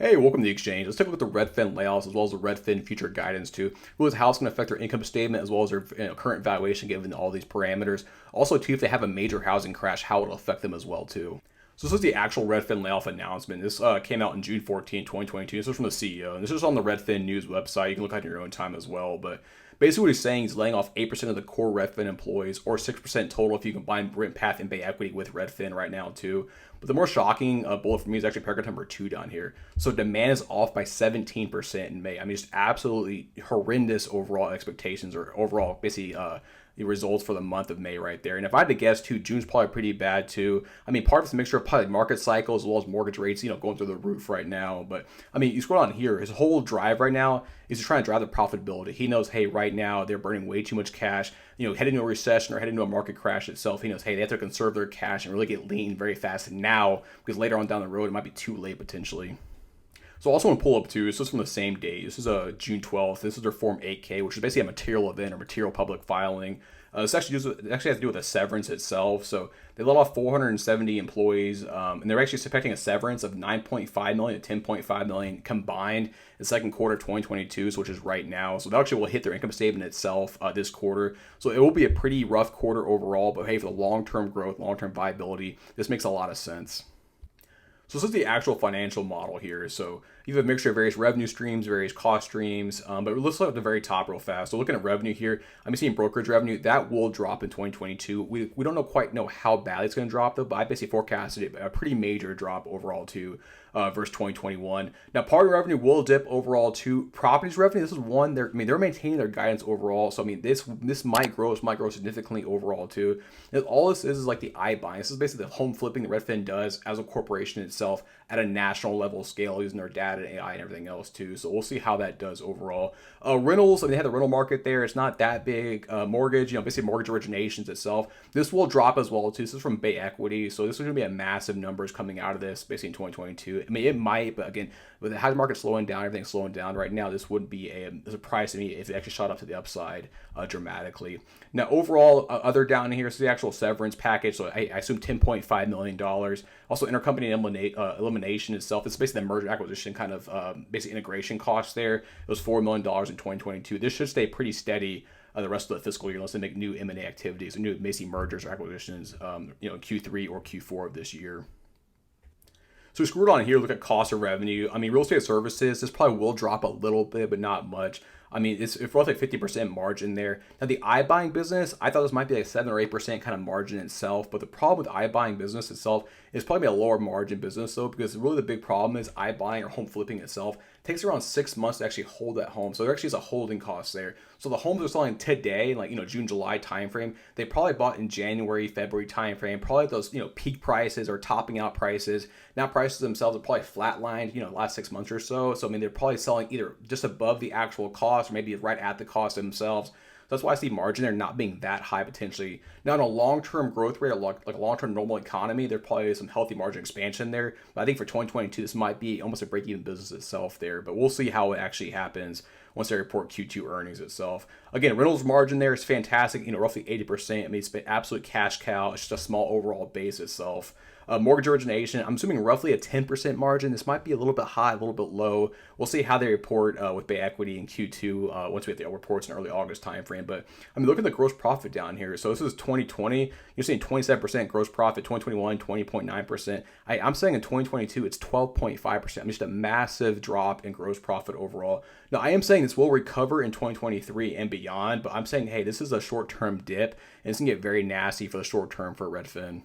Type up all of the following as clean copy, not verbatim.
Hey, welcome to the exchange. Let's take a look at the Redfin layoffs as well as the Redfin future guidance too. Who is how it's going to affect their income statement as well as their current valuation given all these parameters. Also, too, if they have a major housing crash, how it'll affect them as well too. So this is the actual Redfin layoff announcement. This came out on June 14, 2022. This was from the CEO, and this is on the Redfin news website. You can look at it in your own time as well. But basically, what he's saying is laying off 8% of the core Redfin employees, or 6% total if you combine Path and Bay Equity with Redfin right now too. But the more shocking bullet for me is actually paragraph number 2 down here. So demand is off by 17% in May. I mean, just absolutely horrendous overall expectations or overall basically the results for the month of May right there. And if I had to guess too, June's probably pretty bad too. I mean, part of it's a mixture of probably market cycle as well as mortgage rates, going through the roof right now. But I mean, you scroll down here, his whole drive right now is to try and drive the profitability. He knows, hey, right now they're burning way too much cash. Heading into a recession or heading into a market crash itself, he knows, hey, they have to conserve their cash and really get lean very fast now because later on down the road, it might be too late potentially. So I also want to pull up too, this is from the same day. This is June 12th. This is their Form 8K, which is basically a material event or material public filing. This actually has to do with the severance itself. So they let off 470 employees, and they're actually expecting a severance of 9.5 million to 10.5 million combined in the second quarter of 2022, which is right now. So that actually will hit their income statement itself this quarter. So it will be a pretty rough quarter overall, but hey, for the long-term growth, long-term viability, this makes a lot of sense. So this is the actual financial model here. So you have a mixture of various revenue streams, various cost streams, but let's look at the very top real fast. So looking at revenue here, I'm seeing brokerage revenue, that will drop in 2022. We don't quite know how badly it's going to drop though, but I basically forecasted a pretty major drop overall too versus 2021. Now party revenue will dip overall too. Properties revenue, this is one, they're maintaining their guidance overall. So this might grow significantly overall too. And all this is like the iBuying. This is basically the home flipping that Redfin does as a corporation itself at a national level scale using their data and AI and everything else too. So we'll see how that does overall. Rentals, they had the rental market there. It's not that big. Mortgage, basically mortgage originations itself. This will drop as well too. This is from Bay Equity. So this is going to be a massive numbers coming out of this basically in 2022. I mean, it might, but again, with the housing market slowing down, everything slowing down right now, this would be a surprise to me if it actually shot up to the upside dramatically. Now, overall, other down here, so the actual severance package, so I assume $10.5 million. Also, intercompany elimination itself, it's basically the merger acquisition kind of basic integration costs there. It was $4 million in 2022. This should stay pretty steady the rest of the fiscal year unless they make new M&A activities or new basically mergers or acquisitions, Q3 or Q4 of this year. So we screwed on here, look at cost of revenue. I mean, real estate services, this probably will drop a little bit, but not much. I mean, it's roughly 50% margin there. Now, the iBuying business, I thought this might be like 7 or 8% kind of margin itself, but the problem with iBuying business itself is probably a lower margin business though, because really the big problem is iBuying or home flipping itself takes around 6 months to actually hold that home. So there actually is a holding cost there. So the homes are selling today, like, June, July timeframe, they probably bought in January, February timeframe, probably those, peak prices or topping out prices. Now prices themselves are probably flatlined, the last 6 months or so. So, I mean, they're probably selling either just above the actual cost or maybe right at the cost themselves. That's why I see margin there not being that high potentially. Now, in a long-term growth rate, like a long-term normal economy, there probably is some healthy margin expansion there. But I think for 2022, this might be almost a break-even business itself there. But we'll see how it actually happens once they report Q2 earnings itself. Again, rentals margin there is fantastic, roughly 80%. I mean, it's been absolute cash cow. It's just a small overall base itself. Mortgage origination, I'm assuming roughly a 10% margin. This might be a little bit high, a little bit low. We'll see how they report with Bay Equity in Q2 once we get the reports in early August timeframe. But I mean, look at the gross profit down here. So this is 2020. You're seeing 27% gross profit, 2021, 20.9%. I'm saying in 2022, it's 12.5%. I mean, just a massive drop in gross profit overall. Now, I am saying this will recover in 2023 and beyond, but I'm saying, hey, this is a short-term dip, and it's going to get very nasty for the short term for Redfin.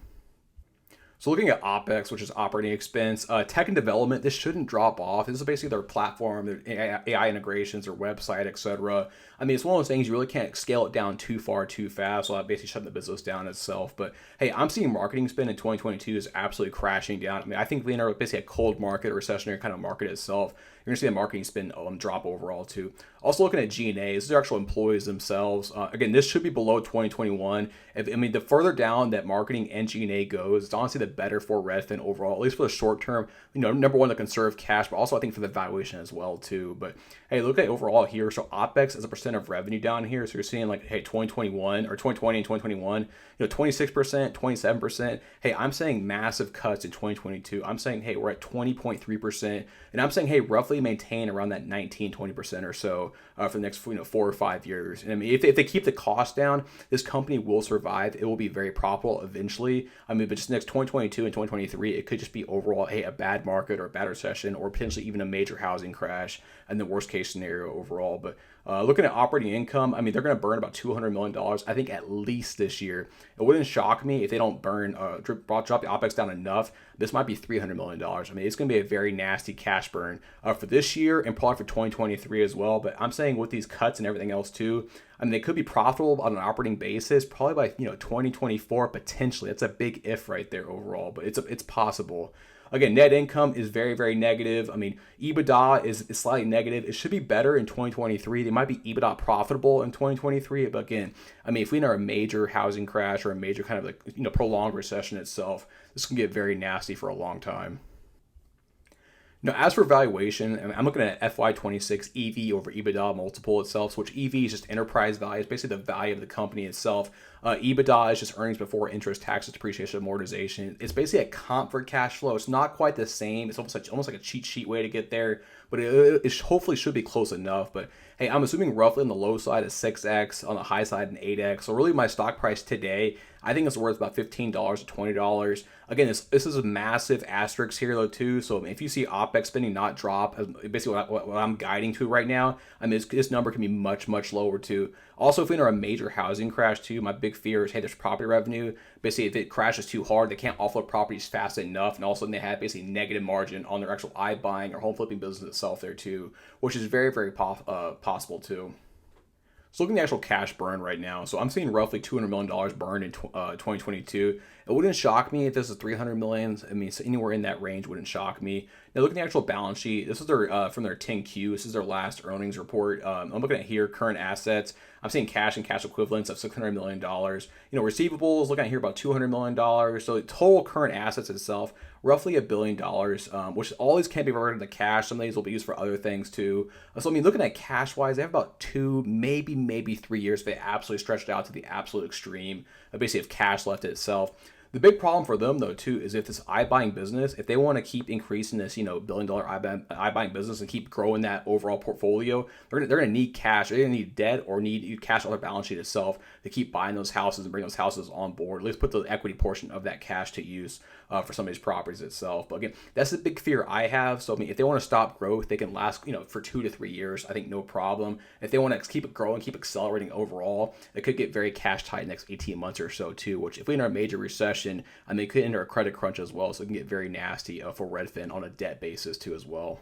So looking at OPEX, which is operating expense, tech and development, this shouldn't drop off. This is basically their platform, their AI integrations, their website, etc. I mean, it's one of those things you really can't scale it down too far, too fast. So I'm basically shutting the business down itself. But hey, I'm seeing marketing spend in 2022 is absolutely crashing down. I mean, I think we enter basically a cold market, a recessionary kind of market itself. You're gonna see the marketing spend drop overall too. Also looking at G&A, this is their actual employees themselves. Again, this should be below 2021. The further down that marketing and G&A goes, it's honestly it better for Redfin overall, at least for the short term. Number one, to conserve cash, but also I think for the valuation as well too. But hey, look at overall here. So OpEx as a percent of revenue down here. So you're seeing like, hey, 2021 or 2020 and 2021, 26%, 27%. Hey, I'm saying massive cuts in 2022. I'm saying, hey, we're at 20.3%. And I'm saying, hey, roughly maintain around that 19, 20% or so for the next 4 or 5 years. And I mean, if they keep the cost down, this company will survive. It will be very profitable eventually. I mean, but just next 2022 and 2023, it could just be overall, hey, a bad market or a bad recession or potentially even a major housing crash and the worst case scenario overall. But looking at operating income, I mean, they're going to burn about $200 million, I think, at least this year. It wouldn't shock me if they don't drop the OpEx down enough. This might be $300 million. I mean, it's going to be a very nasty cash burn for this year and probably for 2023 as well. But I'm saying with these cuts and everything else too, I mean, they could be profitable on an operating basis probably by 2024 potentially. That's a big if right there overall, but it's possible. Again, net income is very, very negative. I mean, EBITDA is slightly negative. It should be better in 2023. They might be EBITDA profitable in 2023. But again, I mean, if we enter a major housing crash or a major kind of like, prolonged recession itself, this can get very nasty for a long time. Now, as for valuation, I'm looking at FY26 EV over EBITDA multiple itself, which EV is just enterprise value. It's basically the value of the company itself. EBITDA is just earnings before interest, taxes, depreciation, amortization. It's basically a comp for cash flow. It's not quite the same. It's almost like a cheat sheet way to get there, but it hopefully should be close enough. But hey, I'm assuming roughly on the low side is 6x, on the high side an 8x. So really my stock price today, I think it's worth about $15 to $20. Again, this is a massive asterisk here though too. So if you see OpEx spending not drop, basically what I'm guiding to right now, I mean, this number can be much, much lower too. Also, if we enter a major housing crash too, my big fear is, hey, there's property revenue. Basically, if it crashes too hard, they can't offload properties fast enough. And all of a sudden they have basically negative margin on their actual iBuying or home flipping business itself there too, which is very, very possible too. So looking at the actual cash burn right now, so I'm seeing roughly $200 million burn in 2022. It wouldn't shock me if this is $300 million. I mean, so anywhere in that range wouldn't shock me. Now looking at the actual balance sheet, this is their from their 10Q. This is their last earnings report. I'm looking at here current assets. I'm seeing cash and cash equivalents of $600 million. Receivables, looking at here about $200 million. So the total current assets itself, roughly $1 billion, which all these can be converted to cash. Some of these will be used for other things too. So I mean, looking at cash wise, they have about 2, maybe 3 years if they absolutely stretched out to the absolute extreme, basically of cash left itself. The big problem for them though too is if this iBuying business, if they want to keep increasing this, $1 billion iBuying business and keep growing that overall portfolio, they're gonna need cash. They're gonna need debt or need cash on their balance sheet itself to keep buying those houses and bring those houses on board. At least put the equity portion of that cash to use for some of these properties itself. But again, that's the big fear I have. So I mean, if they want to stop growth, they can last for 2 to 3 years. I think no problem. If they want to keep it growing, keep accelerating overall, it could get very cash tight in the next 18 months or so too. Which if we enter a major recession, I mean, it could enter a credit crunch as well. So it can get very nasty for Redfin on a debt basis too as well.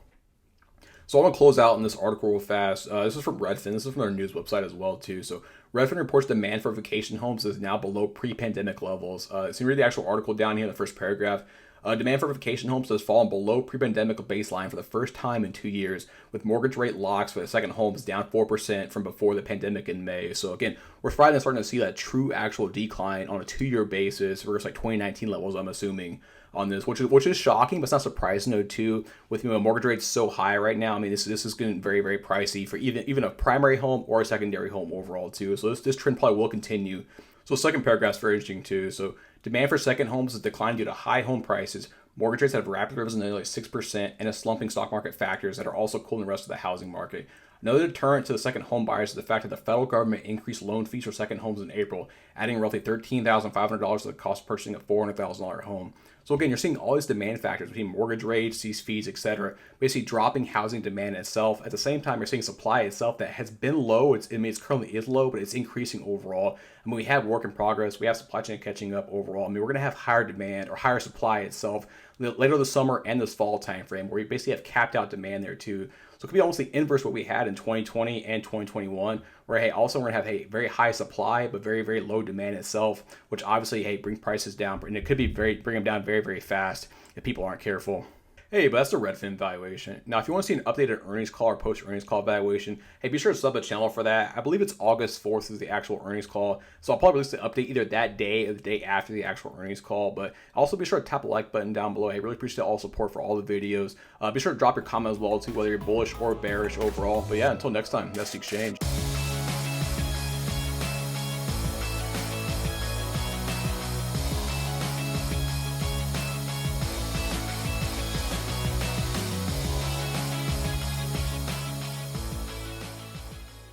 So I'm going to close out in this article real fast. This is from Redfin. This is from their news website as well too. So Redfin reports demand for vacation homes is now below pre-pandemic levels. So you read the actual article down here in the first paragraph. Demand for vacation homes has fallen below pre-pandemic baseline for the first time in 2 years, with mortgage rate locks for the second homes down 4% from before the pandemic in May. So again, we're finally starting to see that true actual decline on a 2-year basis versus like 2019 levels, I'm assuming, on this, which is shocking, but it's not surprising though too. With mortgage rates so high right now, I mean this is getting very, very pricey for even a primary home or a secondary home overall too. So this trend probably will continue. So the second paragraph is very interesting too. So demand for second homes has declined due to high home prices. Mortgage rates have rapidly risen to nearly 6% and a slumping stock market factors that are also cooling the rest of the housing market. Another deterrent to the second home buyers is the fact that the federal government increased loan fees for second homes in April, adding roughly $13,500 to the cost of purchasing a $400,000 home. So again, you're seeing all these demand factors between mortgage rates, these fees, etc., basically dropping housing demand itself. At the same time, you're seeing supply itself that has been low. It currently is low, but it's increasing overall. I mean, we have work in progress. We have supply chain catching up overall. I mean, we're going to have higher demand or higher supply itself later this summer and this fall timeframe, where we basically have capped out demand there too. So it could be almost the inverse of what we had in 2020 and 2021, where, hey, also we're going to have a very high supply, but very, very low demand itself, which obviously, hey, bring prices down. And it could be bring them down very, very fast if people aren't careful. Hey, but that's the Redfin valuation. Now, if you want to see an updated earnings call or post earnings call valuation, hey, be sure to sub the channel for that. I believe it's August 4th is the actual earnings call. So I'll probably release the update either that day or the day after the actual earnings call. But also be sure to tap the like button down below. I really appreciate all the support for all the videos. Be sure to drop your comment as well too, whether you're bullish or bearish overall. But yeah, until next time, that's the exchange.